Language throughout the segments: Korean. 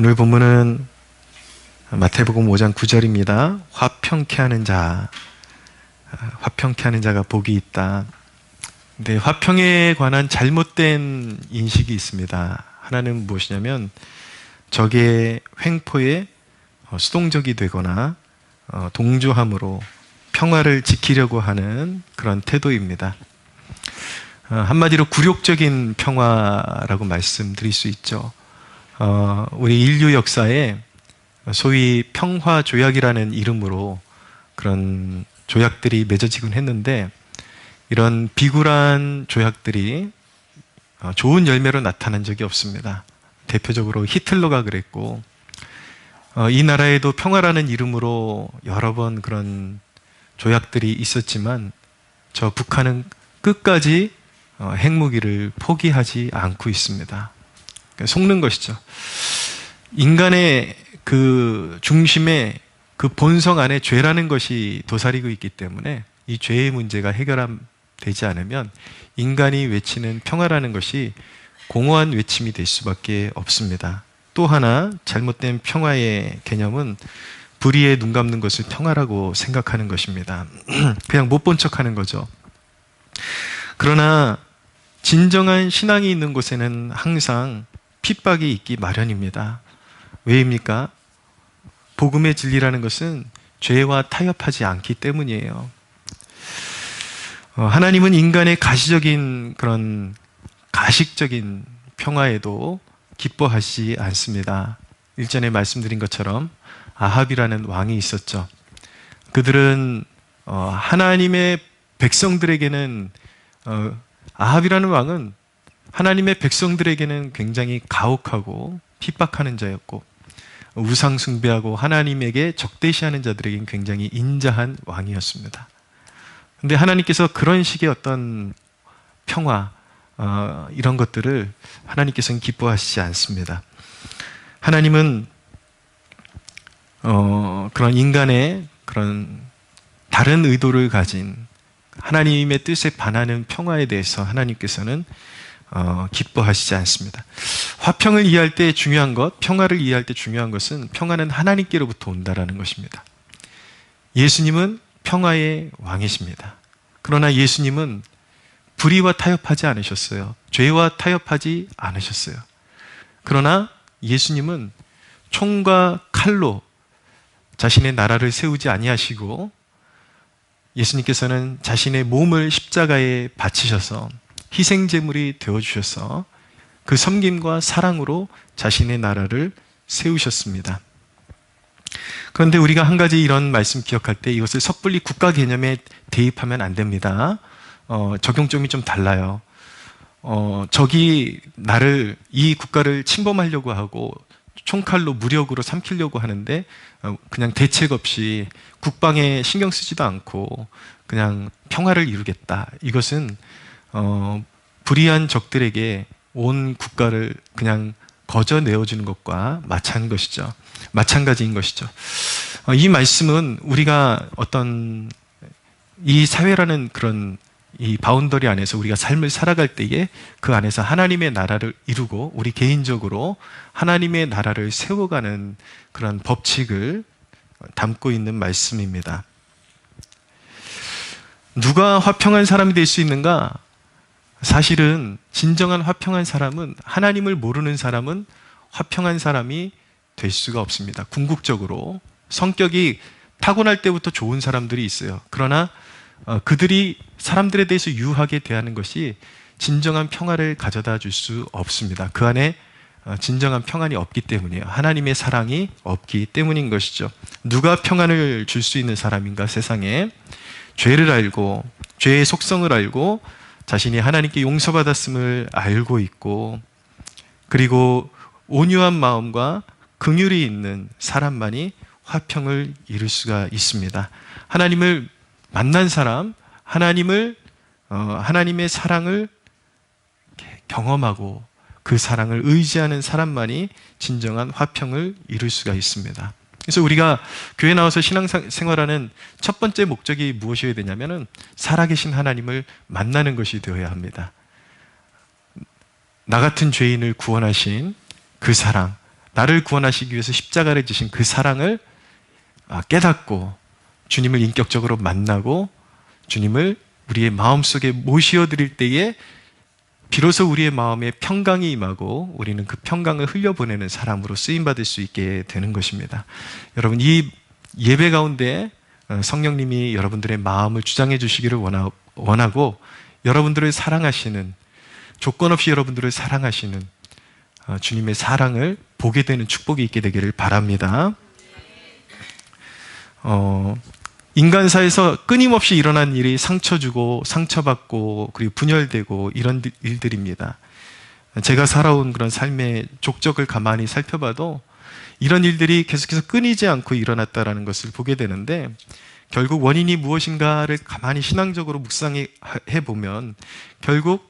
오늘 본문은 마태복음 5장 9절입니다. 화평케 하는 자, 화평케 하는 자가 복이 있다. 근데 화평에 관한 잘못된 인식이 있습니다. 하나는 무엇이냐면 적의 횡포에 수동적이 되거나 동조함으로 평화를 지키려고 하는 그런 태도입니다. 한마디로 굴욕적인 평화라고 말씀드릴 수 있죠. 우리 인류 역사에 소위 평화조약이라는 이름으로 그런 조약들이 맺어지곤 했는데, 이런 비굴한 조약들이 좋은 열매로 나타난 적이 없습니다. 대표적으로 히틀러가 그랬고, 이 나라에도 평화라는 이름으로 여러 번 그런 조약들이 있었지만 저 북한은 끝까지 핵무기를 포기하지 않고 있습니다. 속는 것이죠. 인간의 그 중심에 그 본성 안에 죄라는 것이 도사리고 있기 때문에 이 죄의 문제가 해결되지 않으면 인간이 외치는 평화라는 것이 공허한 외침이 될 수밖에 없습니다. 또 하나 잘못된 평화의 개념은 불의에 눈 감는 것을 평화라고 생각하는 것입니다. 그냥 못 본 척하는 거죠. 그러나 진정한 신앙이 있는 곳에는 항상 핍박이 있기 마련입니다. 왜입니까? 복음의 진리라는 것은 죄와 타협하지 않기 때문이에요. 하나님은 인간의 가시적인 그런 가식적인 평화에도 기뻐하시지 않습니다. 일전에 말씀드린 것처럼 아합이라는 왕이 있었죠. 그들은 하나님의 백성들에게는 아합이라는 왕은 하나님의 백성들에게는 굉장히 가혹하고 핍박하는 자였고, 우상 숭배하고 하나님에게 적대시하는 자들에게는 굉장히 인자한 왕이었습니다. 그런데 하나님께서 그런 식의 어떤 평화, 이런 것들을 하나님께서는 기뻐하시지 않습니다. 하나님은 그런 인간의 그런 다른 의도를 가진 하나님의 뜻에 반하는 평화에 대해서 하나님께서는 기뻐하시지 않습니다. 화평을 이해할 때 중요한 것, 평화를 이해할 때 중요한 것은 평화는 하나님께로부터 온다라는 것입니다. 예수님은 평화의 왕이십니다. 그러나 예수님은 불의와 타협하지 않으셨어요. 죄와 타협하지 않으셨어요. 그러나 예수님은 총과 칼로 자신의 나라를 세우지 아니하시고, 예수님께서는 자신의 몸을 십자가에 바치셔서 희생제물이 되어주셔서 그 섬김과 사랑으로 자신의 나라를 세우셨습니다. 그런데 우리가 한 가지 이런 말씀 기억할 때 이것을 섣불리 국가 개념에 대입하면 안 됩니다. 적용점이 좀 달라요. 적이 나를, 이 국가를 침범하려고 하고 총칼로 무력으로 삼키려고 하는데 그냥 대책 없이 국방에 신경 쓰지도 않고 그냥 평화를 이루겠다. 이것은 불의한 적들에게 온 국가를 그냥 거저 내어주는 것과 마찬가지인 것이죠. 이 말씀은 우리가 어떤 이 사회라는 그런 이 바운더리 안에서 우리가 삶을 살아갈 때에 그 안에서 하나님의 나라를 이루고 우리 개인적으로 하나님의 나라를 세워가는 그런 법칙을 담고 있는 말씀입니다. 누가 화평한 사람이 될 수 있는가? 사실은 진정한 화평한 사람은, 하나님을 모르는 사람은 화평한 사람이 될 수가 없습니다. 궁극적으로 성격이 타고날 때부터 좋은 사람들이 있어요. 그러나 그들이 사람들에 대해서 유하게 대하는 것이 진정한 평화를 가져다 줄 수 없습니다. 그 안에 진정한 평안이 없기 때문이에요. 하나님의 사랑이 없기 때문인 것이죠. 누가 평안을 줄 수 있는 사람인가? 세상에 죄를 알고 죄의 속성을 알고 자신이 하나님께 용서받았음을 알고 있고, 그리고 온유한 마음과 긍휼이 있는 사람만이 화평을 이룰 수가 있습니다. 하나님을 만난 사람, 하나님의 사랑을 경험하고 그 사랑을 의지하는 사람만이 진정한 화평을 이룰 수가 있습니다. 그래서 우리가 교회 나와서 신앙생활하는 첫 번째 목적이 무엇이어야 되냐면은 살아계신 하나님을 만나는 것이 되어야 합니다. 나 같은 죄인을 구원하신 그 사랑, 나를 구원하시기 위해서 십자가를 지신 그 사랑을 깨닫고 주님을 인격적으로 만나고 주님을 우리의 마음속에 모시어드릴 때에 비로소 우리의 마음에 평강이 임하고 우리는 그 평강을 흘려보내는 사람으로 쓰임받을 수 있게 되는 것입니다. 여러분, 이 예배 가운데 성령님이 여러분들의 마음을 주장해 주시기를 원하고 여러분들을 사랑하시는, 조건 없이 여러분들을 사랑하시는 주님의 사랑을 보게 되는 축복이 있게 되기를 바랍니다. 인간사에서 끊임없이 일어난 일이 상처 주고 상처받고 그리고 분열되고 이런 일들입니다. 제가 살아온 그런 삶의 족적을 가만히 살펴봐도 이런 일들이 계속해서 끊이지 않고 일어났다는 것을 보게 되는데, 결국 원인이 무엇인가를 가만히 신앙적으로 묵상해 보면 결국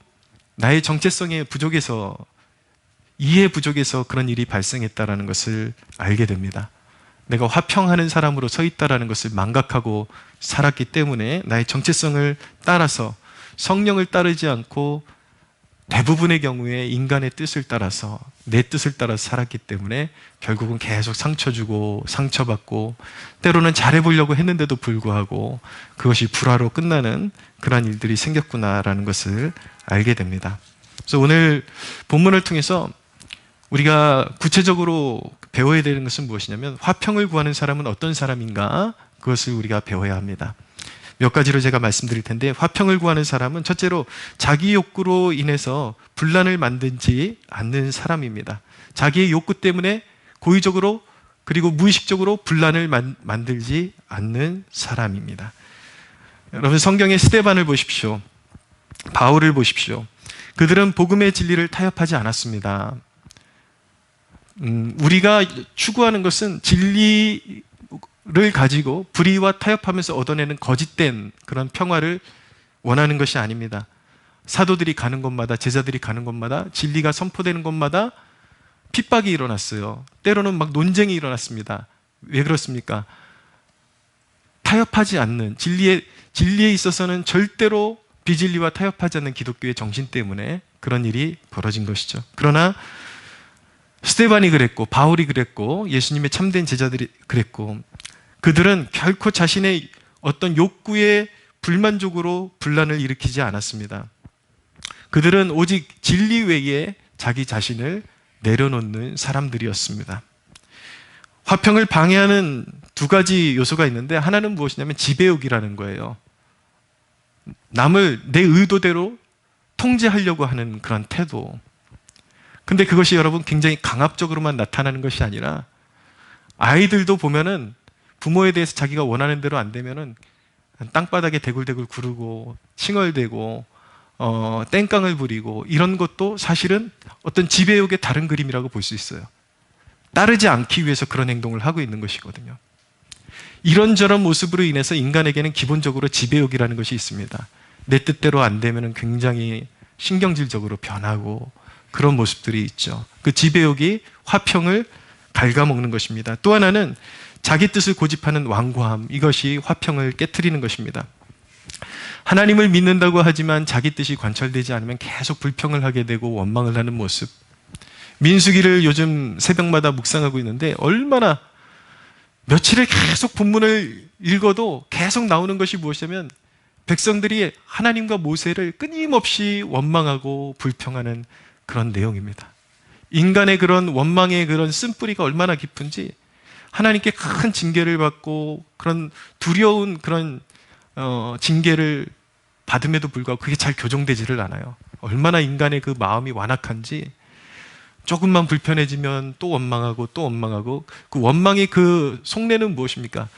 나의 정체성의 부족에서, 이해 부족에서 그런 일이 발생했다는 것을 알게 됩니다. 내가 화평하는 사람으로 서 있다는 것을 망각하고 살았기 때문에 나의 정체성을 따라서 성령을 따르지 않고 대부분의 경우에 인간의 뜻을 따라서, 내 뜻을 따라서 살았기 때문에 결국은 계속 상처 주고 상처받고 때로는 잘해보려고 했는데도 불구하고 그것이 불화로 끝나는 그런 일들이 생겼구나라는 것을 알게 됩니다. 그래서 오늘 본문을 통해서 우리가 구체적으로 배워야 되는 것은 무엇이냐면, 화평을 구하는 사람은 어떤 사람인가, 그것을 우리가 배워야 합니다. 몇 가지로 제가 말씀드릴 텐데, 화평을 구하는 사람은 첫째로 자기 욕구로 인해서 분란을 만들지 않는 사람입니다. 자기의 욕구 때문에 고의적으로 그리고 무의식적으로 분란을 만들지 않는 사람입니다. 여러분, 성경의 스데반을 보십시오. 바울을 보십시오. 그들은 복음의 진리를 타협하지 않았습니다. 우리가 추구하는 것은 진리를 가지고 불의와 타협하면서 얻어내는 거짓된 그런 평화를 원하는 것이 아닙니다. 사도들이 가는 곳마다, 제자들이 가는 곳마다, 진리가 선포되는 곳마다 핍박이 일어났어요. 때로는 막 논쟁이 일어났습니다. 왜 그렇습니까? 타협하지 않는, 진리에 있어서는 절대로 비진리와 타협하지 않는 기독교의 정신 때문에 그런 일이 벌어진 것이죠. 그러나 스데반이 그랬고, 바울이 그랬고, 예수님의 참된 제자들이 그랬고, 그들은 결코 자신의 어떤 욕구에 불만족으로 분란을 일으키지 않았습니다. 그들은 오직 진리 외에 자기 자신을 내려놓는 사람들이었습니다. 화평을 방해하는 두 가지 요소가 있는데, 하나는 무엇이냐면 지배욕이라는 거예요. 남을 내 의도대로 통제하려고 하는 그런 태도. 근데 그것이 여러분 굉장히 강압적으로만 나타나는 것이 아니라, 아이들도 보면은 부모에 대해서 자기가 원하는 대로 안 되면은 땅바닥에 대굴대굴 구르고 칭얼대고 땡깡을 부리고, 이런 것도 사실은 어떤 지배욕의 다른 그림이라고 볼 수 있어요. 따르지 않기 위해서 그런 행동을 하고 있는 것이거든요. 이런저런 모습으로 인해서 인간에게는 기본적으로 지배욕이라는 것이 있습니다. 내 뜻대로 안 되면은 굉장히 신경질적으로 변하고 그런 모습들이 있죠. 그 지배욕이 화평을 갉아먹는 것입니다. 또 하나는 자기 뜻을 고집하는 완고함, 이것이 화평을 깨트리는 것입니다. 하나님을 믿는다고 하지만 자기 뜻이 관철되지 않으면 계속 불평을 하게 되고 원망을 하는 모습. 민수기를 요즘 새벽마다 묵상하고 있는데, 얼마나 며칠을 계속 본문을 읽어도 계속 나오는 것이 무엇이냐면, 백성들이 하나님과 모세를 끊임없이 원망하고 불평하는 그런 내용입니다. 인간의 그런 원망의 그런 쓴뿌리가 얼마나 깊은지, 하나님께 큰 징계를 받고 그런 두려운 그런 징계를 받음에도 불구하고 그게 잘 교정되지를 않아요. 얼마나 인간의 그 마음이 완악한지, 조금만 불편해지면 또 원망하고 또 원망하고, 그 원망의 그 속내는 무엇입니까?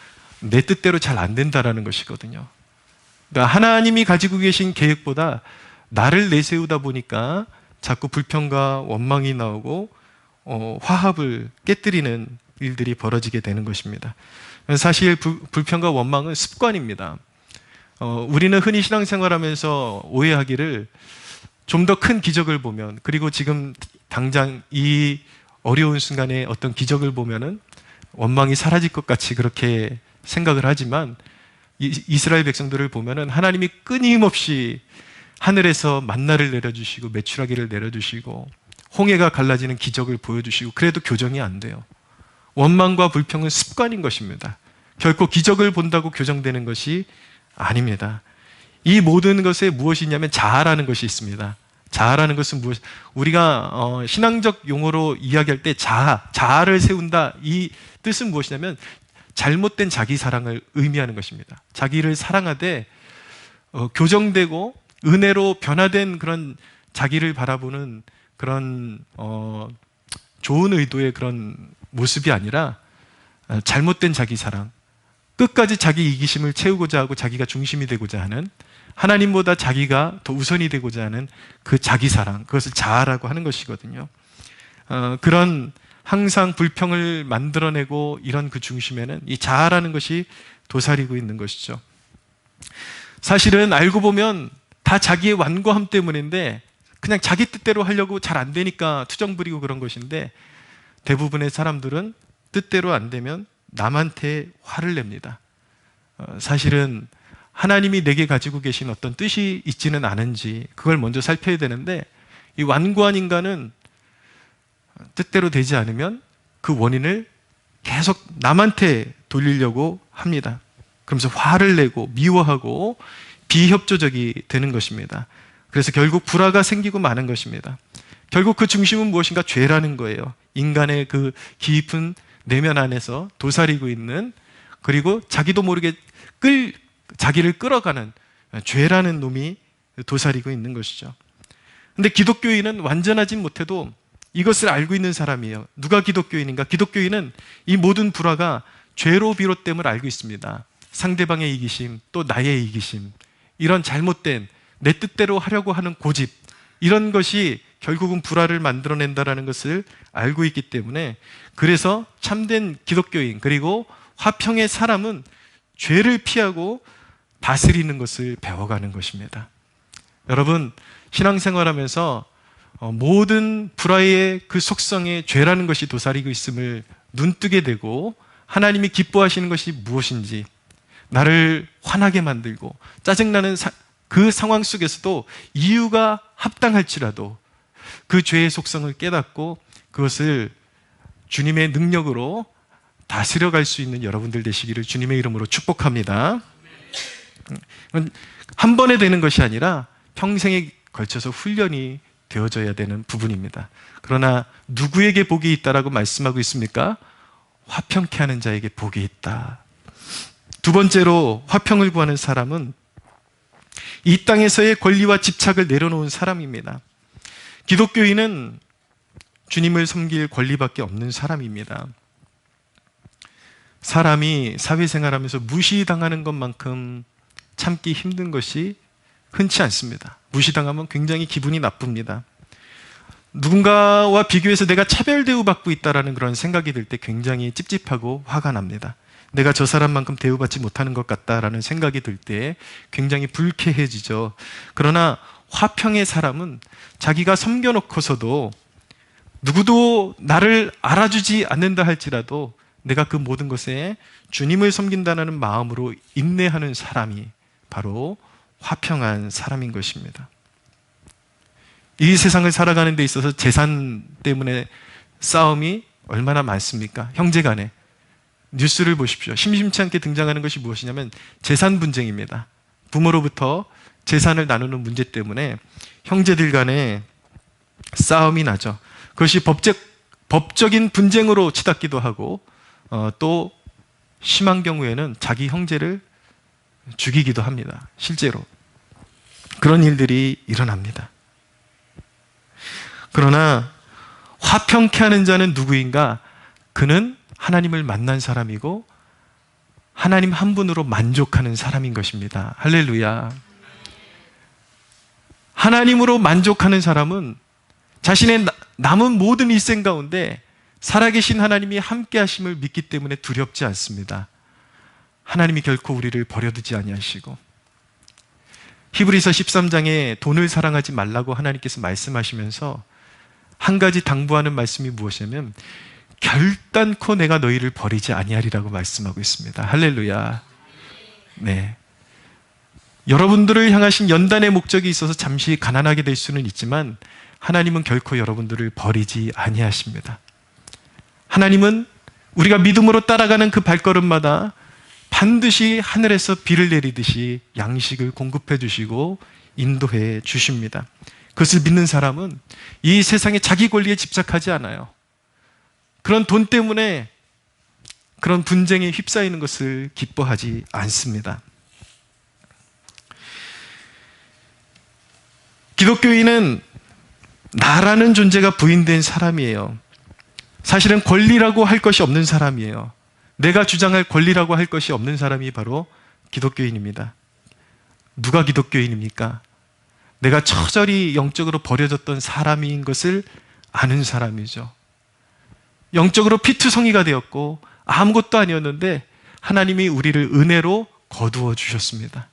내 뜻대로 잘 안 된다라는 것이거든요. 그러니까 하나님이 가지고 계신 계획보다 나를 내세우다 보니까 자꾸 불평과 원망이 나오고 화합을 깨뜨리는 일들이 벌어지게 되는 것입니다. 사실 불평과 원망은 습관입니다. 우리는 흔히 신앙생활하면서 오해하기를, 좀 더 큰 기적을 보면, 그리고 지금 당장 이 어려운 순간에 어떤 기적을 보면은 원망이 사라질 것 같이 그렇게 생각을 하지만, 이스라엘 백성들을 보면은 하나님이 끊임없이 하늘에서 만나를 내려주시고 메추라기를 내려주시고 홍해가 갈라지는 기적을 보여주시고 그래도 교정이 안 돼요. 원망과 불평은 습관인 것입니다. 결코 기적을 본다고 교정되는 것이 아닙니다. 이 모든 것에 무엇이 있냐면 자아라는 것이 있습니다. 자아라는 것은 무엇? 우리가 신앙적 용어로 이야기할 때 자아를 세운다, 이 뜻은 무엇이냐면 잘못된 자기 사랑을 의미하는 것입니다. 자기를 사랑하되 교정되고 은혜로 변화된 그런 자기를 바라보는 그런 좋은 의도의 그런 모습이 아니라 잘못된 자기 사랑, 끝까지 자기 이기심을 채우고자 하고 자기가 중심이 되고자 하는, 하나님보다 자기가 더 우선이 되고자 하는 그 자기 사랑, 그것을 자아라고 하는 것이거든요. 그런 항상 불평을 만들어내고 이런 그 중심에는 이 자아라는 것이 도사리고 있는 것이죠. 사실은 알고 보면 다 자기의 완고함 때문인데 그냥 자기 뜻대로 하려고 잘 안 되니까 투정 부리고 그런 것인데, 대부분의 사람들은 뜻대로 안 되면 남한테 화를 냅니다. 사실은 하나님이 내게 가지고 계신 어떤 뜻이 있지는 않은지 그걸 먼저 살펴야 되는데, 이 완고한 인간은 뜻대로 되지 않으면 그 원인을 계속 남한테 돌리려고 합니다. 그러면서 화를 내고 미워하고 비협조적이 되는 것입니다. 그래서 결국 불화가 생기고 마는 것입니다. 결국 그 중심은 무엇인가? 죄라는 거예요. 인간의 그 깊은 내면 안에서 도사리고 있는, 그리고 자기도 모르게 자기를 끌어가는 죄라는 놈이 도사리고 있는 것이죠. 근데 기독교인은 완전하진 못해도 이것을 알고 있는 사람이에요. 누가 기독교인인가? 기독교인은 이 모든 불화가 죄로 비롯됨을 알고 있습니다. 상대방의 이기심, 또 나의 이기심, 이런 잘못된 내 뜻대로 하려고 하는 고집, 이런 것이 결국은 불화를 만들어낸다는 것을 알고 있기 때문에, 그래서 참된 기독교인 그리고 화평의 사람은 죄를 피하고 다스리는 것을 배워가는 것입니다. 여러분, 신앙생활하면서 모든 불화의 그 속성에 죄라는 것이 도사리고 있음을 눈뜨게 되고, 하나님이 기뻐하시는 것이 무엇인지, 나를 화나게 만들고 짜증나는 그 상황 속에서도 이유가 합당할지라도 그 죄의 속성을 깨닫고 그것을 주님의 능력으로 다스려갈 수 있는 여러분들 되시기를 주님의 이름으로 축복합니다. 한 번에 되는 것이 아니라 평생에 걸쳐서 훈련이 되어져야 되는 부분입니다. 그러나 누구에게 복이 있다라고 말씀하고 있습니까? 화평케 하는 자에게 복이 있다. 두 번째로 화평을 구하는 사람은 이 땅에서의 권리와 집착을 내려놓은 사람입니다. 기독교인은 주님을 섬길 권리밖에 없는 사람입니다. 사람이 사회생활하면서 무시당하는 것만큼 참기 힘든 것이 흔치 않습니다. 무시당하면 굉장히 기분이 나쁩니다. 누군가와 비교해서 내가 차별 대우받고 있다는 그런 생각이 들 때 굉장히 찝찝하고 화가 납니다. 내가 저 사람만큼 대우받지 못하는 것 같다라는 생각이 들 때 굉장히 불쾌해지죠. 그러나 화평의 사람은 자기가 섬겨놓고서도 누구도 나를 알아주지 않는다 할지라도 내가 그 모든 것에 주님을 섬긴다는 마음으로 인내하는 사람이 바로 화평한 사람인 것입니다. 이 세상을 살아가는 데 있어서 재산 때문에 싸움이 얼마나 많습니까? 형제간에. 뉴스를 보십시오. 심심치 않게 등장하는 것이 무엇이냐면 재산 분쟁입니다. 부모로부터 재산을 나누는 문제 때문에 형제들 간에 싸움이 나죠. 그것이 법적인 분쟁으로 치닫기도 하고, 또 심한 경우에는 자기 형제를 죽이기도 합니다. 실제로 그런 일들이 일어납니다. 그러나 화평케 하는 자는 누구인가? 그는 하나님을 만난 사람이고 하나님 한 분으로 만족하는 사람인 것입니다. 할렐루야. 하나님으로 만족하는 사람은 자신의 남은 모든 일생 가운데 살아계신 하나님이 함께 하심을 믿기 때문에 두렵지 않습니다. 하나님이 결코 우리를 버려두지 아니하시고, 히브리서 13장에 돈을 사랑하지 말라고 하나님께서 말씀하시면서 한 가지 당부하는 말씀이 무엇이냐면 결단코 내가 너희를 버리지 아니하리라고 말씀하고 있습니다. 할렐루야. 네. 여러분들을 향하신 연단의 목적이 있어서 잠시 가난하게 될 수는 있지만 하나님은 결코 여러분들을 버리지 아니하십니다. 하나님은 우리가 믿음으로 따라가는 그 발걸음마다 반드시 하늘에서 비를 내리듯이 양식을 공급해 주시고 인도해 주십니다. 그것을 믿는 사람은 이 세상에 자기 권리에 집착하지 않아요. 그런 돈 때문에 그런 분쟁에 휩싸이는 것을 기뻐하지 않습니다. 기독교인은 나라는 존재가 부인된 사람이에요. 사실은 권리라고 할 것이 없는 사람이에요. 내가 주장할 권리라고 할 것이 없는 사람이 바로 기독교인입니다. 누가 기독교인입니까? 내가 처절히 영적으로 버려졌던 사람인 것을 아는 사람이죠. 영적으로 피투성이가 되었고 아무것도 아니었는데 하나님이 우리를 은혜로 거두어 주셨습니다.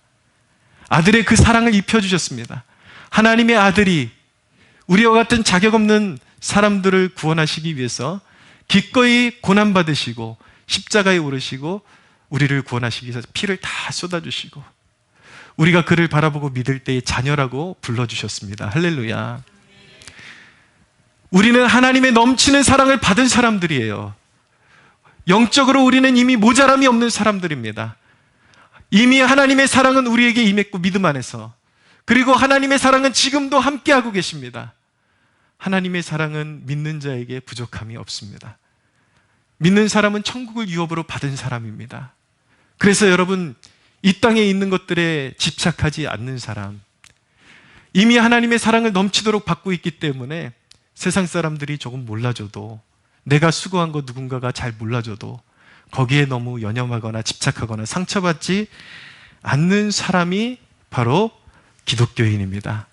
아들의 그 사랑을 입혀주셨습니다. 하나님의 아들이 우리와 같은 자격 없는 사람들을 구원하시기 위해서 기꺼이 고난받으시고 십자가에 오르시고 우리를 구원하시기 위해서 피를 다 쏟아주시고 우리가 그를 바라보고 믿을 때의 자녀라고 불러주셨습니다. 할렐루야. 우리는 하나님의 넘치는 사랑을 받은 사람들이에요. 영적으로 우리는 이미 모자람이 없는 사람들입니다. 이미 하나님의 사랑은 우리에게 임했고 믿음 안에서, 그리고 하나님의 사랑은 지금도 함께하고 계십니다. 하나님의 사랑은 믿는 자에게 부족함이 없습니다. 믿는 사람은 천국을 유업으로 받은 사람입니다. 그래서 여러분, 이 땅에 있는 것들에 집착하지 않는 사람, 이미 하나님의 사랑을 넘치도록 받고 있기 때문에 세상 사람들이 조금 몰라줘도, 내가 수고한 거 누군가가 잘 몰라줘도 거기에 너무 연연하거나 집착하거나 상처받지 않는 사람이 바로 기독교인입니다.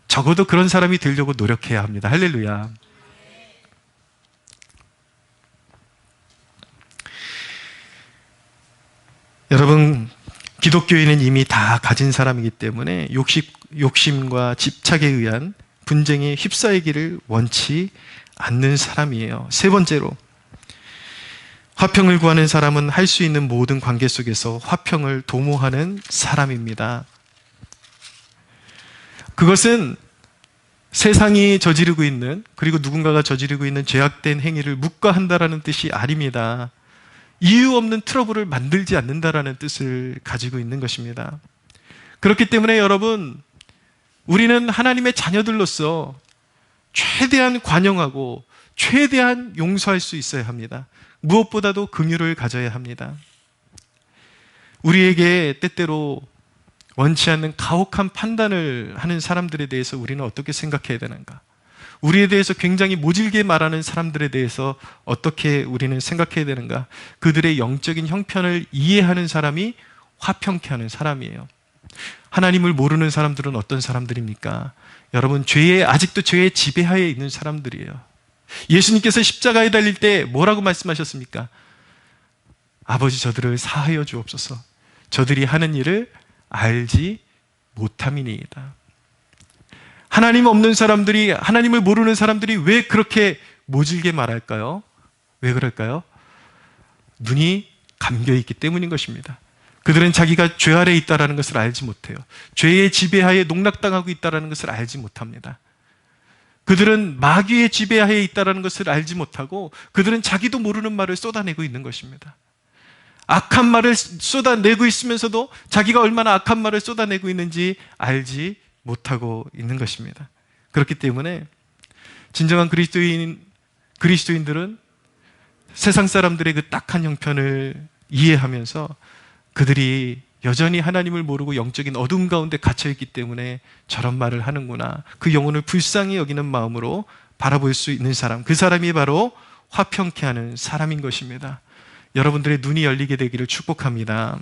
적어도 그런 사람이 되려고 노력해야 합니다. 할렐루야. 여러분, 기독교인은 이미 다 가진 사람이기 때문에 욕심과 집착에 의한 분쟁에 휩싸이기를 원치 않는 사람이에요. 세 번째로, 화평을 구하는 사람은 할 수 있는 모든 관계 속에서 화평을 도모하는 사람입니다. 그것은 세상이 저지르고 있는, 그리고 누군가가 저지르고 있는 죄악된 행위를 묵과한다라는 뜻이 아닙니다. 이유 없는 트러블을 만들지 않는다라는 뜻을 가지고 있는 것입니다. 그렇기 때문에 여러분, 우리는 하나님의 자녀들로서 최대한 관용하고 최대한 용서할 수 있어야 합니다. 무엇보다도 긍휼을 가져야 합니다. 우리에게 때때로 원치 않는 가혹한 판단을 하는 사람들에 대해서 우리는 어떻게 생각해야 되는가? 우리에 대해서 굉장히 모질게 말하는 사람들에 대해서 어떻게 우리는 생각해야 되는가? 그들의 영적인 형편을 이해하는 사람이 화평케 하는 사람이에요. 하나님을 모르는 사람들은 어떤 사람들입니까? 여러분, 아직도 죄의 지배하에 있는 사람들이에요. 예수님께서 십자가에 달릴 때 뭐라고 말씀하셨습니까? 아버지, 저들을 사하여 주옵소서. 저들이 하는 일을 알지 못함이니이다. 하나님 없는 사람들이, 하나님을 모르는 사람들이 왜 그렇게 모질게 말할까요? 왜 그럴까요? 눈이 감겨있기 때문인 것입니다. 그들은 자기가 죄 아래에 있다는 것을 알지 못해요. 죄의 지배하에 농락당하고 있다는 것을 알지 못합니다. 그들은 마귀의 지배하에 있다는 것을 알지 못하고, 그들은 자기도 모르는 말을 쏟아내고 있는 것입니다. 악한 말을 쏟아내고 있으면서도 자기가 얼마나 악한 말을 쏟아내고 있는지 알지 못하고 있는 것입니다. 그렇기 때문에 진정한 그리스도인들은 세상 사람들의 그 딱한 형편을 이해하면서 그들이 여전히 하나님을 모르고 영적인 어둠 가운데 갇혀있기 때문에 저런 말을 하는구나, 그 영혼을 불쌍히 여기는 마음으로 바라볼 수 있는 사람, 그 사람이 바로 화평케 하는 사람인 것입니다. 여러분들의 눈이 열리게 되기를 축복합니다.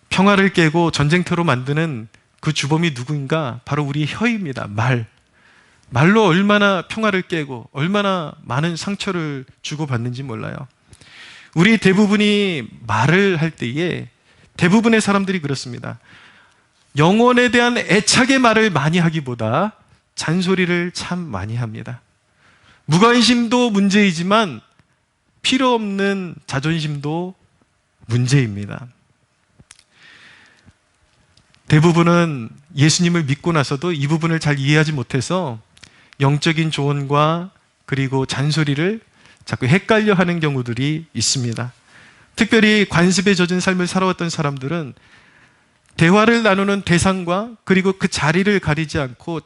평화를 깨고 전쟁터로 만드는 그 주범이 누구인가? 바로 우리의 혀입니다. 말로 얼마나 평화를 깨고 얼마나 많은 상처를 주고받는지 몰라요. 우리 대부분이 말을 할 때에, 대부분의 사람들이 그렇습니다. 영혼에 대한 애착의 말을 많이 하기보다 잔소리를 참 많이 합니다. 무관심도 문제이지만 필요 없는 자존심도 문제입니다. 대부분은 예수님을 믿고 나서도 이 부분을 잘 이해하지 못해서 영적인 조언과 그리고 잔소리를 자꾸 헷갈려 하는 경우들이 있습니다. 특별히 관습에 젖은 삶을 살아왔던 사람들은 대화를 나누는 대상과 그리고 그 자리를 가리지 않고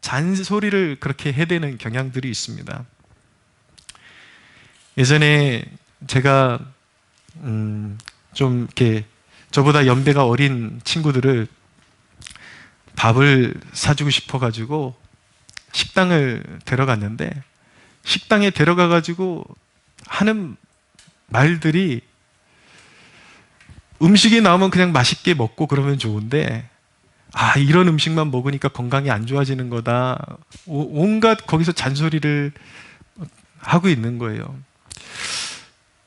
잔소리를 그렇게 해대는 경향들이 있습니다. 예전에 제가 좀 이렇게 저보다 연배가 어린 친구들을 밥을 사주고 싶어가지고 식당을 데려갔는데, 식당에 데려가가지고 하는 말들이, 음식이 나오면 그냥 맛있게 먹고 그러면 좋은데, 이런 음식만 먹으니까 건강이 안 좋아지는 거다, 온갖 거기서 잔소리를 하고 있는 거예요.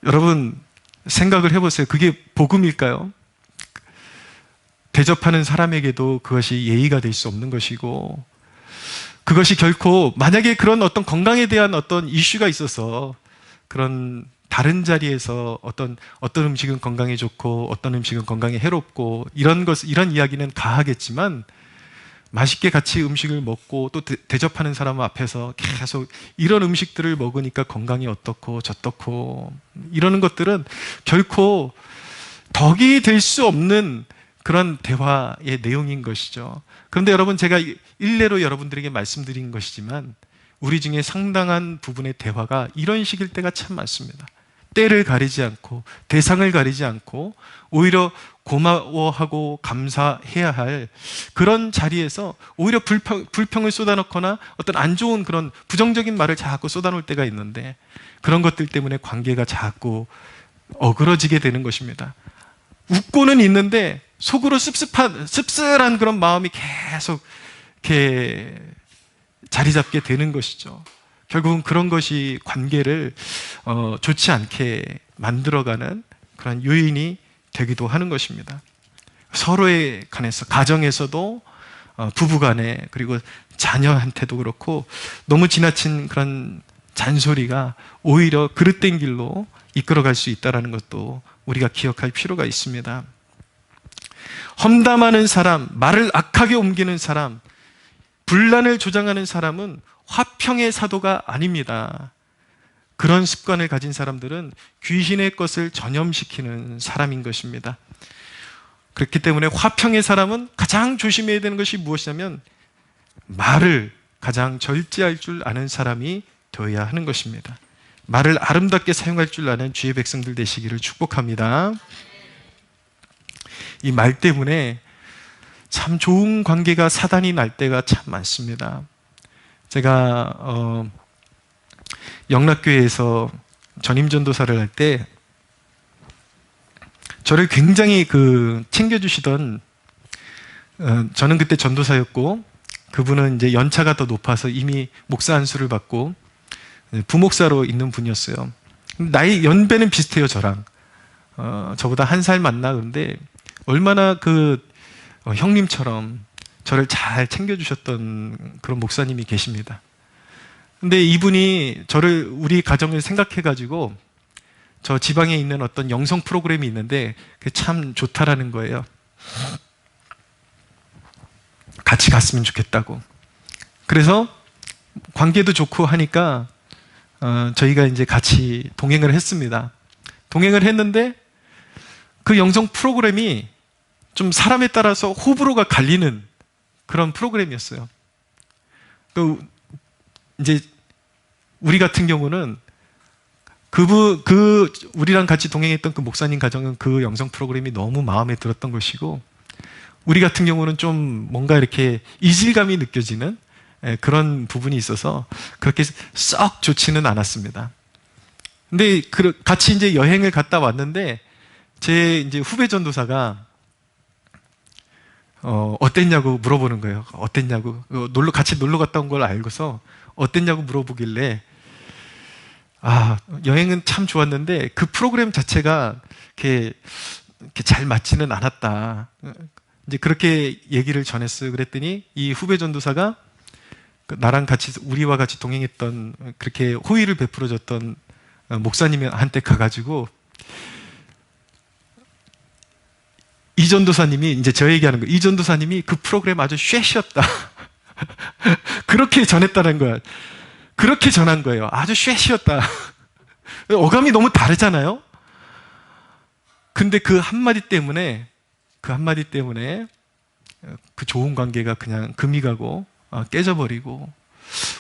여러분 생각을 해보세요. 그게 복음일까요? 대접하는 사람에게도 그것이 예의가 될 수 없는 것이고, 그것이 결코, 만약에 그런 어떤 건강에 대한 어떤 이슈가 있어서 그런 다른 자리에서 어떤 음식은 건강에 좋고 어떤 음식은 건강에 해롭고 이런 이야기는 가하겠지만, 맛있게 같이 음식을 먹고 또 대접하는 사람 앞에서 계속 이런 음식들을 먹으니까 건강이 어떻고 저떻고 이러는 것들은 결코 덕이 될 수 없는 그런 대화의 내용인 것이죠. 그런데 여러분, 제가 일례로 여러분들에게 말씀드린 것이지만 우리 중에 상당한 부분의 대화가 이런 식일 때가 참 많습니다. 때를 가리지 않고 대상을 가리지 않고 오히려 고마워하고 감사해야 할 그런 자리에서 오히려 불평을 쏟아놓거나 어떤 안 좋은 그런 부정적인 말을 자꾸 쏟아놓을 때가 있는데, 그런 것들 때문에 관계가 자꾸 어그러지게 되는 것입니다. 웃고는 있는데 속으로 씁쓸한 그런 마음이 계속 이렇게 자리 잡게 되는 것이죠. 결국은 그런 것이 관계를 좋지 않게 만들어가는 그런 요인이 되기도 하는 것입니다. 서로에 관해서, 가정에서도 부부간에, 그리고 자녀한테도 그렇고, 너무 지나친 그런 잔소리가 오히려 그릇된 길로 이끌어갈 수 있다는 것도 우리가 기억할 필요가 있습니다. 험담하는 사람, 말을 악하게 옮기는 사람, 분란을 조장하는 사람은 화평의 사도가 아닙니다. 그런 습관을 가진 사람들은 귀신의 것을 전염시키는 사람인 것입니다. 그렇기 때문에 화평의 사람은 가장 조심해야 되는 것이 무엇이냐면, 말을 가장 절제할 줄 아는 사람이 되어야 하는 것입니다. 말을 아름답게 사용할 줄 아는 주의 백성들 되시기를 축복합니다. 이 말 때문에 참 좋은 관계가 사단이 날 때가 참 많습니다. 제가 영락교회에서 전임전도사를 할 때 저를 굉장히 챙겨주시던, 저는 그때 전도사였고 그분은 이제 연차가 더 높아서 이미 목사 안수를 받고 부목사로 있는 분이었어요. 나이 연배는 비슷해요, 저랑. 저보다 한 살 많나. 그런데 얼마나 형님처럼 저를 잘 챙겨주셨던 그런 목사님이 계십니다. 근데 이분이 우리 가정을 생각해가지고 저 지방에 있는 어떤 영성 프로그램이 있는데 그게 참 좋다라는 거예요. 같이 갔으면 좋겠다고. 그래서 관계도 좋고 하니까 저희가 이제 같이 동행을 했습니다. 동행을 했는데 그 영성 프로그램이 좀 사람에 따라서 호불호가 갈리는 그런 프로그램이었어요. 이제 우리 같은 경우는 우리랑 같이 동행했던 그 목사님 가정은 그 영성 프로그램이 너무 마음에 들었던 것이고, 우리 같은 경우는 좀 뭔가 이렇게 이질감이 느껴지는 그런 부분이 있어서 그렇게 썩 좋지는 않았습니다. 근데 같이 이제 여행을 갔다 왔는데 제 이제 후배 전도사가 어땠냐고 물어보는 거예요. 어땠냐고. 같이 놀러 갔다 온 걸 알고서 어땠냐고 물어보길래, 여행은 참 좋았는데 그 프로그램 자체가 이렇게 잘 맞지는 않았다. 이제 그렇게 얘기를 전했어요. 그랬더니 이 후배 전도사가 나랑 같이, 우리와 같이 동행했던, 그렇게 호의를 베풀어줬던 목사님한테 가가지고, 이 이전도사님이 이제 저 얘기하는 거예요. 이전도사님이 그 프로그램 아주 쉐시였다. 그렇게 전했다는 거야. 그렇게 전한 거예요. 아주 쉐시였다. 어감이 너무 다르잖아요. 근데 그 한마디 때문에 그 좋은 관계가 그냥 금이 가고 깨져버리고,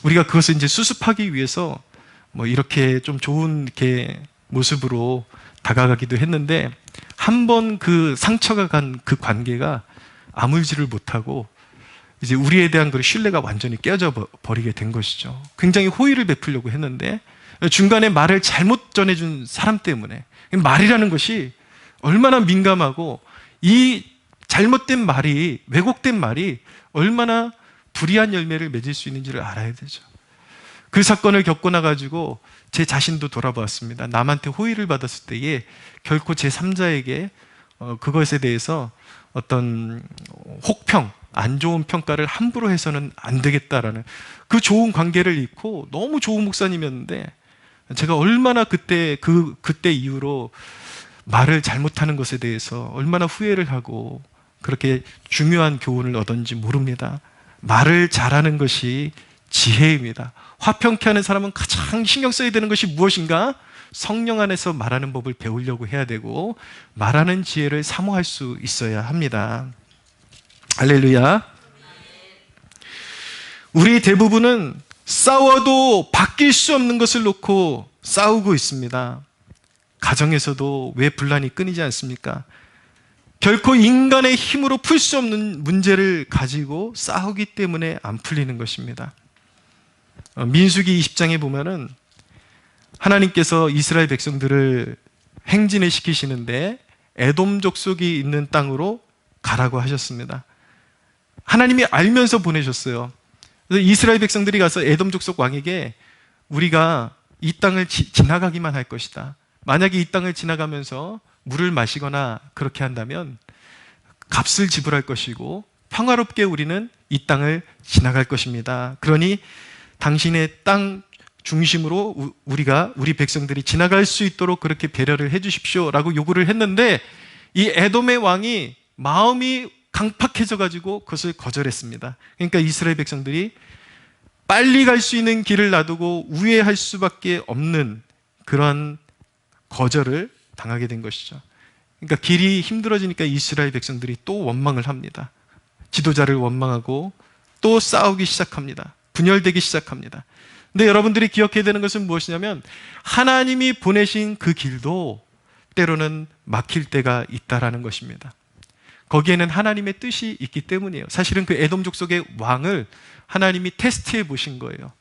우리가 그것을 이제 수습하기 위해서 뭐 이렇게 좀 좋은 이렇게 모습으로 다가가기도 했는데, 한 번 그 상처가 간 그 관계가 아물지를 못하고 이제 우리에 대한 그 신뢰가 완전히 깨져 버리게 된 것이죠. 굉장히 호의를 베풀려고 했는데 중간에 말을 잘못 전해준 사람 때문에, 말이라는 것이 얼마나 민감하고 이 잘못된 말이, 왜곡된 말이 얼마나 불이한 열매를 맺을 수 있는지를 알아야 되죠. 그 사건을 겪고 나가지고 제 자신도 돌아보았습니다. 남한테 호의를 받았을 때에 결코 제3자에게 그것에 대해서 어떤 혹평, 안 좋은 평가를 함부로 해서는 안 되겠다라는 그 좋은 관계를 잃고, 너무 좋은 목사님이었는데 제가 얼마나 그때 이후로 말을 잘못하는 것에 대해서 얼마나 후회를 하고 그렇게 중요한 교훈을 얻었는지 모릅니다. 말을 잘하는 것이 지혜입니다. 화평케 하는 사람은 가장 신경 써야 되는 것이 무엇인가? 성령 안에서 말하는 법을 배우려고 해야 되고, 말하는 지혜를 사모할 수 있어야 합니다. 할렐루야. 우리 대부분은 싸워도 바뀔 수 없는 것을 놓고 싸우고 있습니다. 가정에서도 왜 분란이 끊이지 않습니까? 결코 인간의 힘으로 풀 수 없는 문제를 가지고 싸우기 때문에 안 풀리는 것입니다. 민수기 20장에 보면은 하나님께서 이스라엘 백성들을 행진을 시키시는데 에돔 족속이 있는 땅으로 가라고 하셨습니다. 하나님이 알면서 보내셨어요. 그래서 이스라엘 백성들이 가서 에돔 족속 왕에게 우리가 이 땅을 지나가기만 할 것이다. 만약에 이 땅을 지나가면서 물을 마시거나 그렇게 한다면 값을 지불할 것이고 평화롭게 우리는 이 땅을 지나갈 것입니다. 그러니 당신의 땅 중심으로 우리 백성들이 지나갈 수 있도록 그렇게 배려를 해 주십시오 라고 요구를 했는데, 이 에돔의 왕이 마음이 강팍해져 가지고 그것을 거절했습니다. 그러니까 이스라엘 백성들이 빨리 갈 수 있는 길을 놔두고 우회할 수밖에 없는 그런 거절을 당하게 된 것이죠. 그러니까 길이 힘들어지니까 이스라엘 백성들이 또 원망을 합니다. 지도자를 원망하고 또 싸우기 시작합니다. 분열되기 시작합니다. 근데 여러분들이 기억해야 되는 것은 무엇이냐면, 하나님이 보내신 그 길도 때로는 막힐 때가 있다라는 것입니다. 거기에는 하나님의 뜻이 있기 때문이에요. 사실은 그 에돔 족속의 왕을 하나님이 테스트해 보신 거예요.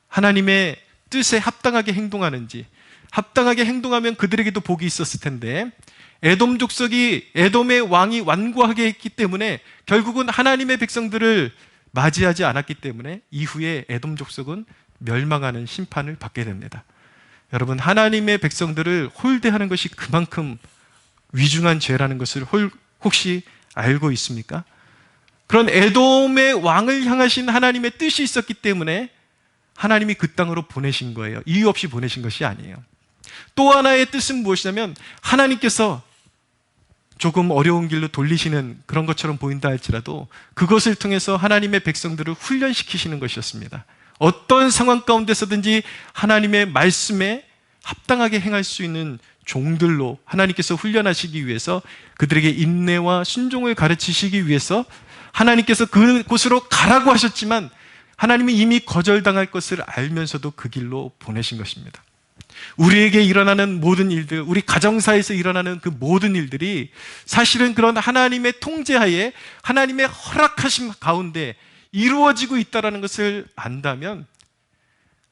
하나님의 뜻에 합당하게 행동하는지, 합당하게 행동하면 그들에게도 복이 있었을 텐데, 에돔 족속이, 에돔의 왕이 완고하게 했기 때문에 결국은 하나님의 백성들을 맞이하지 않았기 때문에 이후에 에돔 족속은 멸망하는 심판을 받게 됩니다. 여러분, 하나님의 백성들을 홀대하는 것이 그만큼 위중한 죄라는 것을 혹시 알고 있습니까? 그런 에돔의 왕을 향하신 하나님의 뜻이 있었기 때문에 하나님이 그 땅으로 보내신 거예요. 이유 없이 보내신 것이 아니에요. 또 하나의 뜻은 무엇이냐면, 하나님께서 조금 어려운 길로 돌리시는 그런 것처럼 보인다 할지라도 그것을 통해서 하나님의 백성들을 훈련시키시는 것이었습니다. 어떤 상황 가운데서든지 하나님의 말씀에 합당하게 행할 수 있는 종들로 하나님께서 훈련하시기 위해서, 그들에게 인내와 순종을 가르치시기 위해서 하나님께서 그곳으로 가라고 하셨지만 하나님이 이미 거절당할 것을 알면서도 그 길로 보내신 것입니다. 우리에게 일어나는 모든 일들, 우리 가정사에서 일어나는 그 모든 일들이 사실은 그런 하나님의 통제하에, 하나님의 허락하심 가운데 이루어지고 있다는 것을 안다면,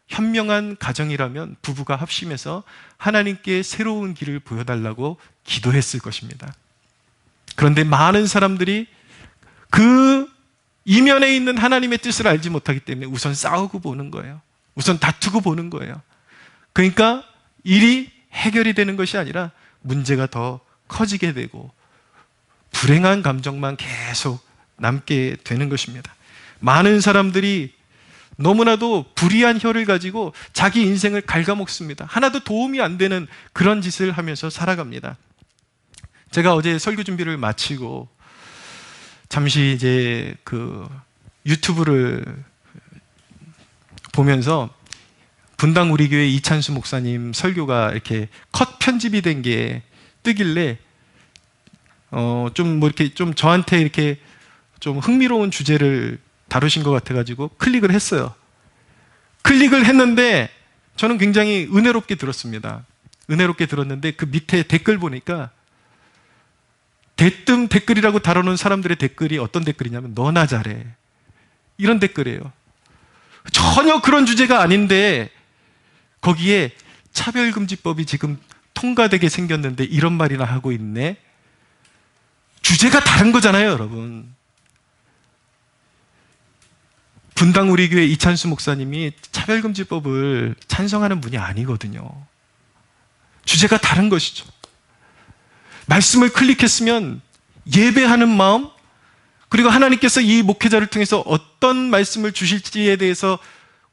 현명한 가정이라면 부부가 합심해서 하나님께 새로운 길을 보여달라고 기도했을 것입니다. 그런데 많은 사람들이 그 이면에 있는 하나님의 뜻을 알지 못하기 때문에 우선 싸우고 보는 거예요. 우선 다투고 보는 거예요. 그러니까 일이 해결이 되는 것이 아니라 문제가 더 커지게 되고 불행한 감정만 계속 남게 되는 것입니다. 많은 사람들이 너무나도 불의한 혀를 가지고 자기 인생을 갉아먹습니다. 하나도 도움이 안 되는 그런 짓을 하면서 살아갑니다. 제가 어제 설교 준비를 마치고 잠시 이제 그 유튜브를 보면서 분당 우리 교회 이찬수 목사님 설교가 이렇게 컷 편집이 된 게 뜨길래 좀 뭐 이렇게 좀 저한테 이렇게 좀 흥미로운 주제를 다루신 것 같아가지고 클릭을 했어요. 클릭을 했는데 저는 굉장히 은혜롭게 들었습니다. 은혜롭게 들었는데 그 밑에 댓글 보니까 대뜸 댓글이라고 다루는 사람들의 댓글이 어떤 댓글이냐면 너나 잘해 이런 댓글이에요. 전혀 그런 주제가 아닌데 거기에 차별금지법이 지금 통과되게 생겼는데 이런 말이나 하고 있네. 주제가 다른 거잖아요, 여러분. 분당 우리 교회 이찬수 목사님이 차별금지법을 찬성하는 분이 아니거든요. 주제가 다른 것이죠. 말씀을 클릭했으면 예배하는 마음, 그리고 하나님께서 이 목회자를 통해서 어떤 말씀을 주실지에 대해서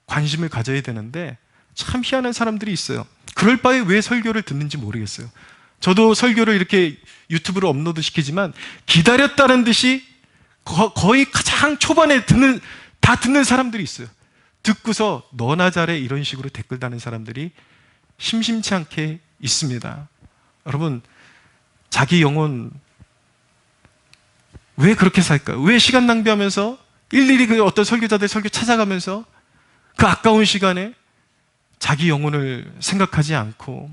관심을 가져야 되는데 참 희한한 사람들이 있어요. 그럴 바에 왜 설교를 듣는지 모르겠어요. 저도 설교를 이렇게 유튜브로 업로드 시키지만 기다렸다는 듯이 거의 가장 초반에 다 듣는 사람들이 있어요. 듣고서 너나 잘해 이런 식으로 댓글 다는 사람들이 심심치 않게 있습니다. 여러분, 자기 영혼 왜 그렇게 살까요? 왜 시간 낭비하면서 일일이 그 어떤 설교자들 설교 찾아가면서 그 아까운 시간에 자기 영혼을 생각하지 않고,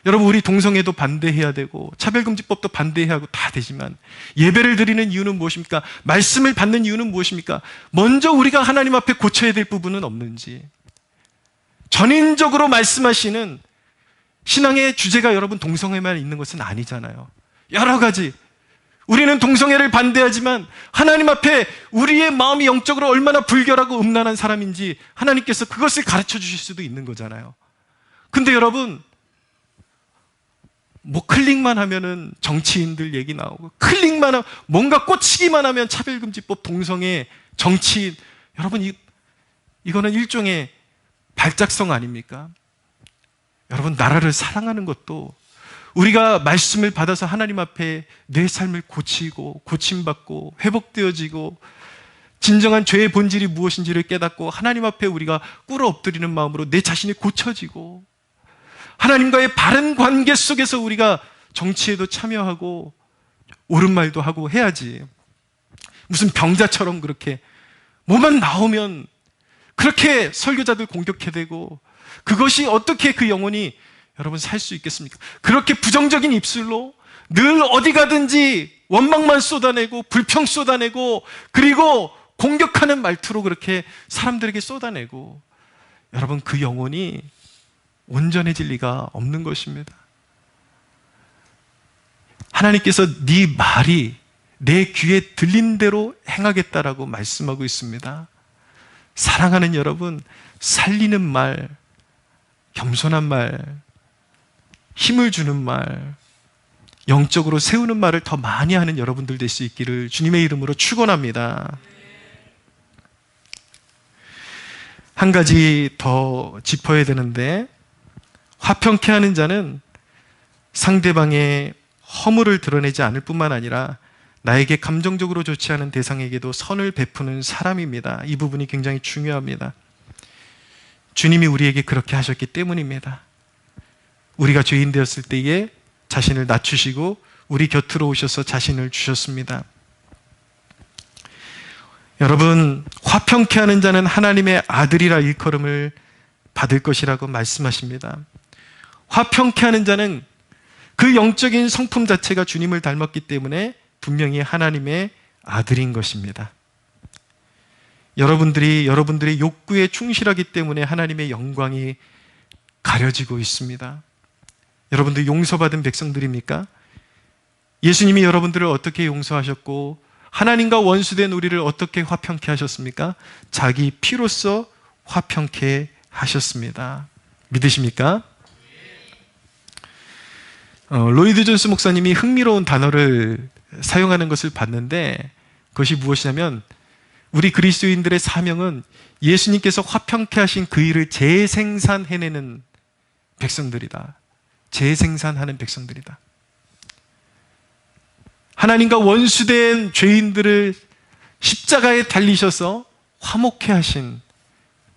여러분, 우리 동성애도 반대해야 되고 차별금지법도 반대해야 하고 다 되지만 예배를 드리는 이유는 무엇입니까? 말씀을 받는 이유는 무엇입니까? 먼저 우리가 하나님 앞에 고쳐야 될 부분은 없는지, 전인적으로 말씀하시는 신앙의 주제가 여러분 동성애만 있는 것은 아니잖아요. 여러 가지. 우리는 동성애를 반대하지만 하나님 앞에 우리의 마음이 영적으로 얼마나 불결하고 음란한 사람인지 하나님께서 그것을 가르쳐 주실 수도 있는 거잖아요. 근데 여러분, 뭐 클릭만 하면은 정치인들 얘기 나오고, 클릭만 하면 뭔가 꽂히기만 하면 차별금지법, 동성애, 정치인. 여러분, 이거는 일종의 발작성 아닙니까? 여러분, 나라를 사랑하는 것도 우리가 말씀을 받아서 하나님 앞에 내 삶을 고치고 고침받고 회복되어지고 진정한 죄의 본질이 무엇인지를 깨닫고 하나님 앞에 우리가 꿇어 엎드리는 마음으로 내 자신이 고쳐지고 하나님과의 바른 관계 속에서 우리가 정치에도 참여하고 옳은 말도 하고 해야지. 무슨 병자처럼 그렇게 뭐만 나오면 그렇게 설교자들 공격해대고, 그것이 어떻게 그 영혼이 여러분 살 수 있겠습니까? 그렇게 부정적인 입술로 늘 어디 가든지 원망만 쏟아내고 불평 쏟아내고 그리고 공격하는 말투로 그렇게 사람들에게 쏟아내고, 여러분, 그 영혼이 온전해질 리가 없는 것입니다. 하나님께서 네 말이 내 귀에 들린 대로 행하겠다라고 말씀하고 있습니다. 사랑하는 여러분, 살리는 말, 겸손한 말, 힘을 주는 말, 영적으로 세우는 말을 더 많이 하는 여러분들 될 수 있기를 주님의 이름으로 축원합니다. 한 가지 더 짚어야 되는데, 화평케 하는 자는 상대방의 허물을 드러내지 않을 뿐만 아니라 나에게 감정적으로 좋지 않은 대상에게도 선을 베푸는 사람입니다. 이 부분이 굉장히 중요합니다. 주님이 우리에게 그렇게 하셨기 때문입니다. 우리가 죄인 되었을 때에 자신을 낮추시고 우리 곁으로 오셔서 자신을 주셨습니다. 여러분, 화평케 하는 자는 하나님의 아들이라 일컬음을 받을 것이라고 말씀하십니다. 화평케 하는 자는 그 영적인 성품 자체가 주님을 닮았기 때문에 분명히 하나님의 아들인 것입니다. 여러분들의 욕구에 충실하기 때문에 하나님의 영광이 가려지고 있습니다. 여러분들 용서받은 백성들입니까? 예수님이 여러분들을 어떻게 용서하셨고 하나님과 원수된 우리를 어떻게 화평케 하셨습니까? 자기 피로써 화평케 하셨습니다. 믿으십니까? 로이드 존스 목사님이 흥미로운 단어를 사용하는 것을 봤는데, 그것이 무엇이냐면 우리 그리스도인들의 사명은 예수님께서 화평케 하신 그 일을 재생산해내는 백성들이다. 재생산하는 백성들이다. 하나님과 원수된 죄인들을 십자가에 달리셔서 화목해 하신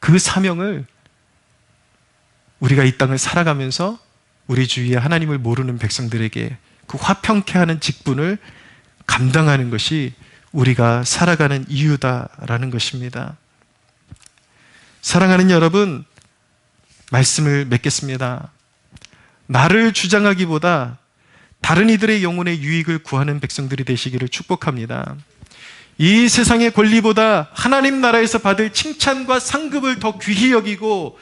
그 사명을 우리가 이 땅을 살아가면서 우리 주위에 하나님을 모르는 백성들에게 그 화평케 하는 직분을 감당하는 것이 우리가 살아가는 이유다라는 것입니다. 사랑하는 여러분, 말씀을 맺겠습니다. 나를 주장하기보다 다른 이들의 영혼의 유익을 구하는 백성들이 되시기를 축복합니다. 이 세상의 권리보다 하나님 나라에서 받을 칭찬과 상급을 더 귀히 여기고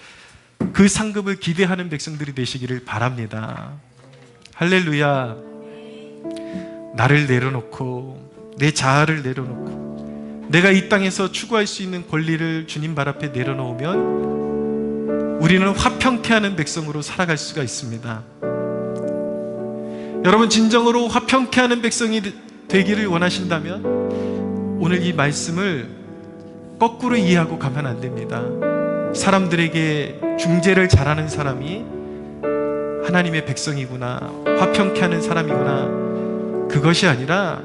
그 상급을 기대하는 백성들이 되시기를 바랍니다. 할렐루야. 나를 내려놓고 내 자아를 내려놓고 내가 이 땅에서 추구할 수 있는 권리를 주님 발 앞에 내려놓으면 우리는 화평케 하는 백성으로 살아갈 수가 있습니다. 여러분, 진정으로 화평케 하는 백성이 되기를 원하신다면 오늘 이 말씀을 거꾸로 이해하고 가면 안 됩니다. 사람들에게 중재를 잘하는 사람이 하나님의 백성이구나, 화평케 하는 사람이구나, 그것이 아니라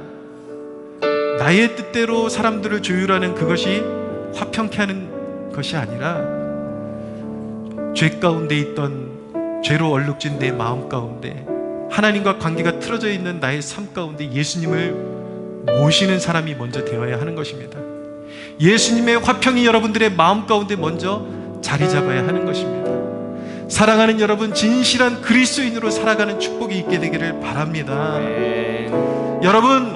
나의 뜻대로 사람들을 조율하는 그것이 화평케 하는 것이 아니라 죄 가운데 있던 죄로 얼룩진 내 마음 가운데 하나님과 관계가 틀어져 있는 나의 삶 가운데 예수님을 모시는 사람이 먼저 되어야 하는 것입니다. 예수님의 화평이 여러분들의 마음 가운데 먼저 자리 잡아야 하는 것입니다. 사랑하는 여러분, 진실한 그리스도인으로 살아가는 축복이 있게 되기를 바랍니다. 여러분,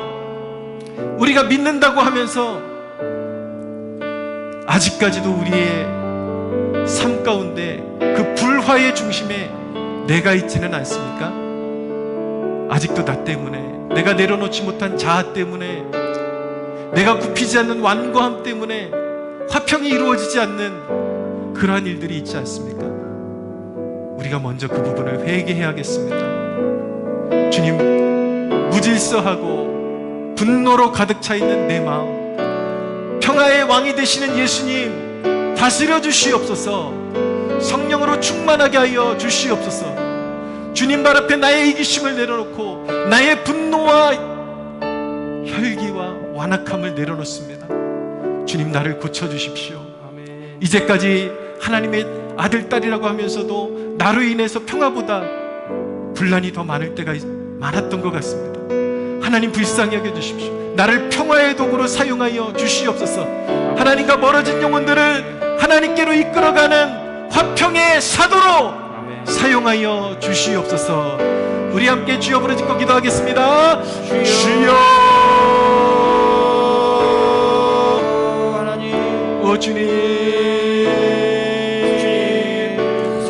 우리가 믿는다고 하면서 아직까지도 우리의 삶 가운데 그 불화의 중심에 내가 있지는 않습니까? 아직도 나 때문에, 내가 내려놓지 못한 자아 때문에, 내가 굽히지 않는 완고함 때문에 화평이 이루어지지 않는 그러한 일들이 있지 않습니까? 우리가 먼저 그 부분을 회개해야겠습니다. 주님, 무질서하고 분노로 가득 차 있는 내 마음, 평화의 왕이 되시는 예수님 다스려 주시옵소서. 성령으로 충만하게 하여 주시옵소서. 주님 발 앞에 나의 이기심을 내려놓고 나의 분노와 혈기와 완악함을 내려놓습니다. 주님, 나를 고쳐주십시오. 이제까지 하나님의 아들, 딸이라고 하면서도 나로 인해서 평화보다 분란이 더 많을 때가 많았던 것 같습니다. 하나님, 불쌍히 여겨주십시오. 나를 평화의 도구로 사용하여 주시옵소서. 하나님과 멀어진 영혼들을 하나님께로 이끌어가는 화평의 사도로 사용하여 주시옵소서. 우리 함께 주여 부르짖고 기도하겠습니다. 주여, 하나님, 주님,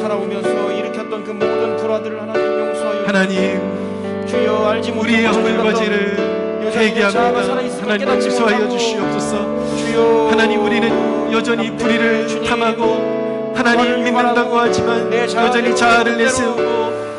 살아오면서 일으켰던 그 모든 불화들을 하나님 용서하여 하나님, 주여, 알지 못한 우리의 허물과지를 회개합니다. 하나님, 용서하여 주시옵소서. 주여, 하나님, 우리는 여전히 불의를 탐하고 하나님 믿는다고 하지만 여전히 자아를 내세우고